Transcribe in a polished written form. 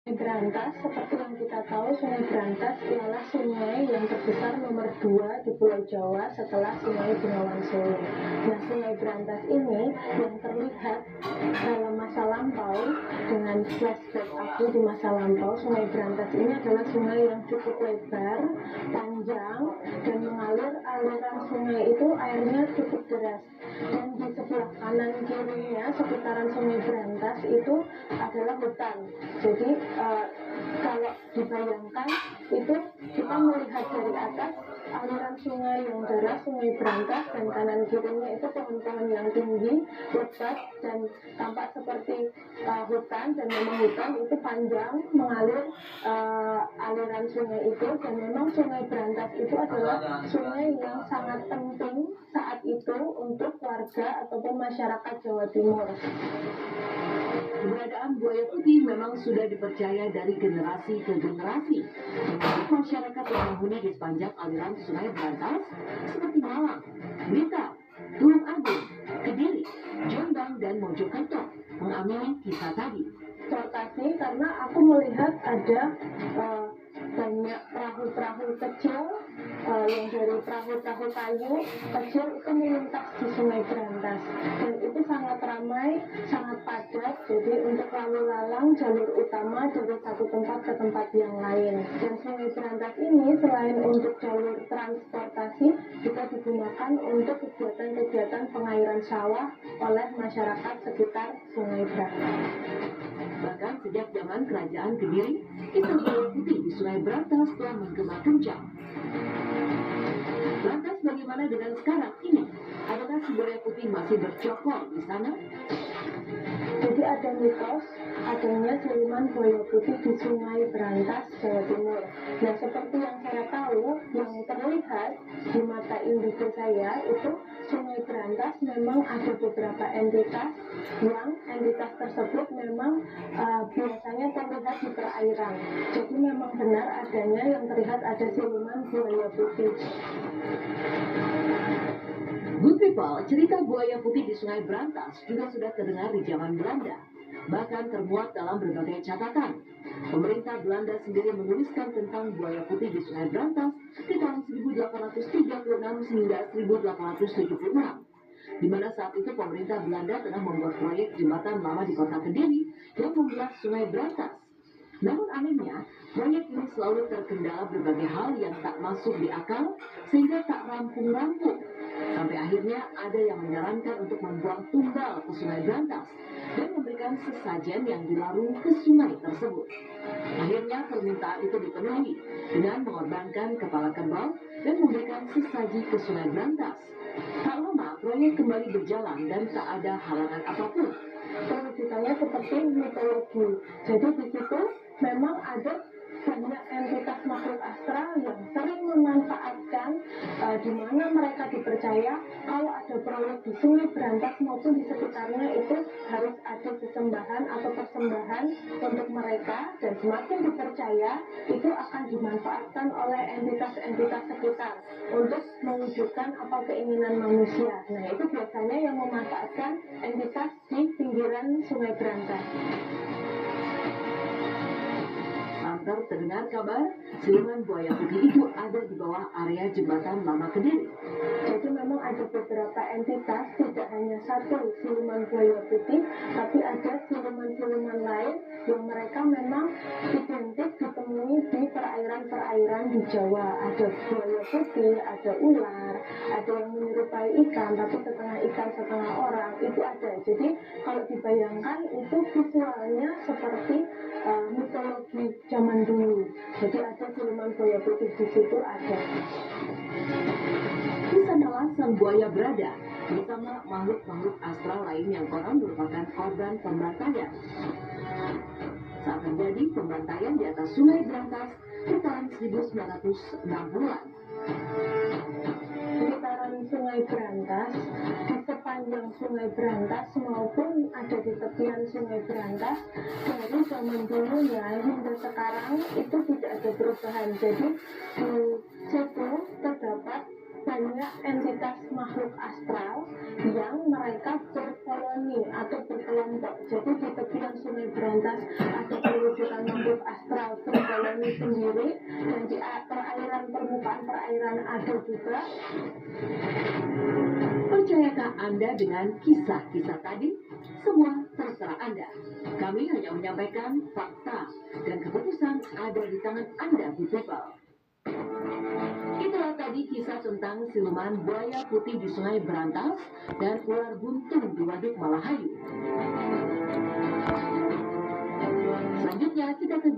Sungai Brantas, seperti yang kita tahu, Sungai Brantas ialah sungai yang terbesar nomor 2 di Pulau Jawa setelah Sungai Bengawan Solo. Nah, Sungai Brantas ini yang terlihat dalam masa lampau, dengan flashback aku di masa lampau, Sungai Brantas ini adalah sungai yang cukup lebar, panjang, dan mengalir. Aliran sungai itu airnya cukup deras. Dan di sebelah kanan kirinya, sekitaran Sungai Brantas itu adalah hutan. Jadi kalau dibayangkan itu kita melihat dari atas aliran sungai yang deras, Sungai Brantas, dan kanan kirinya itu pohon-pohon yang tinggi, lebat, dan tampak seperti hutan. Dan memang hutan itu panjang mengalir aliran sungai itu, dan memang Sungai Brantas itu adalah sungai yang sangat penting saat itu untuk warga ataupun masyarakat Jawa Timur. Keberadaan buaya putih memang sudah dipercaya dari generasi ke generasi. Termasuk masyarakat yang menghuni di sepanjang aliran Sungai Brantas seperti Malang, Blitar, Tulung Agung, Kediri, Jombang, dan Mojokerto mengamini kisah tadi. Transportasi karena aku melihat ada banyak perahu-perahu kecil yang dari perahu-perahu kayu kecil itu melintas di Sungai Brantas, dan itu sangat ramai, sangat padat. Jadi untuk lalu lalang jalur utama dari satu tempat ke tempat yang lain. Dan Sungai Brantas ini selain untuk jalur transportasi juga digunakan untuk kegiatan-kegiatan pengairan sawah oleh masyarakat sekitar Sungai Brantas. Bahkan sejak zaman kerajaan Kediri, kisah buaya putih di Sungai Brantas telah menggema kencang. Lantas bagaimana dengan sekarang ini? Apakah si buaya putih masih bercokol di sana? Jadi ada mitos adanya siluman buaya putih di Sungai Brantas, Jawa Timur. Nah, seperti yang saya tahu, yang terlihat di mata indigo saya itu Sungai Brantas memang ada beberapa entitas yang entitas tersebut memang biasanya terlihat di perairan. Jadi memang benar adanya yang terlihat ada siluman buaya putih. Good people, cerita buaya putih di Sungai Brantas juga sudah terdengar di zaman Belanda. Bahkan termuat dalam berbagai catatan. Pemerintah Belanda sendiri menuliskan tentang buaya putih di Sungai Brantas di tahun 1836 hingga 1876. Di mana saat itu pemerintah Belanda tengah membuat proyek jembatan lama di kota Kediri yang membelah Sungai Brantas. Namun anehnya, proyek ini selalu terkendala berbagai hal yang tak masuk di akal sehingga tak rampung-rampung. Sampai akhirnya ada yang menyarankan untuk membuang tumbal ke Sungai Brantas dan memberikan sesajen yang dilarung ke sungai tersebut. Akhirnya permintaan itu dipenuhi dengan mengorbankan kepala kerbau dan memberikan sesaji ke Sungai Brantas. Tak lama proyek kembali berjalan dan tak ada halangan apapun. Perwujudannya seperti mitologi. Jadi di situ memang ada banyak entitas makhluk astral yang sering memanfaatkan di mana mereka dipercaya kalau ada proyek di Sungai Brantas maupun di sekitarnya itu harus ada sesembahan atau persembahan untuk mereka, dan semakin dipercaya itu akan dimanfaatkan oleh entitas-entitas sekitar untuk mewujudkan apa keinginan manusia. Nah, itu biasanya yang memanfaatkan entitas di pinggiran Sungai Brantas. Santer terdengar kabar siluman buaya putih itu ada di bawah area jembatan lama Kediri. Jadi memang ada beberapa entitas, tidak hanya satu siluman buaya putih, tapi ada siluman-siluman lain yang mereka memang identik ditemui di perairan-perairan di Jawa. Ada buaya putih, ada ular, ada yang menyerupai ikan, tapi setengah ikan setengah orang, itu ada. Jadi kalau dibayangkan itu visualnya seperti mitologi zaman dulu. Jadi ada siluman buaya putih di situ ada. Di sanalah sang buaya berada bersama makhluk-makhluk astral lain yang konon merupakan korban pembantaian. Saat terjadi pembantaian di atas Sungai Brantas di tahun 1960-an. Sekitaran Sungai Brantas, di sepanjang Sungai Brantas maupun ada di tepian Sungai Brantas, dari zaman dulu ya hingga sekarang itu tidak ada perubahan. Jadi di situ terdapat banyak entitas makhluk astral yang mereka berkoloni atau berkelompok. Jadi di tepian Sungai Brantas ada perwujudan makhluk hidup astral Trenggalek sendiri, dan di permukaan perairan ada juga. Percayakah Anda dengan kisah-kisah tadi? Semua terserah Anda. Kami hanya menyampaikan fakta dan keputusan ada di tangan Anda, people. Itulah tadi kisah tentang siluman buaya putih di Sungai Berantas dan ular buntung di Waduk Malahayu. Selanjutnya kita ke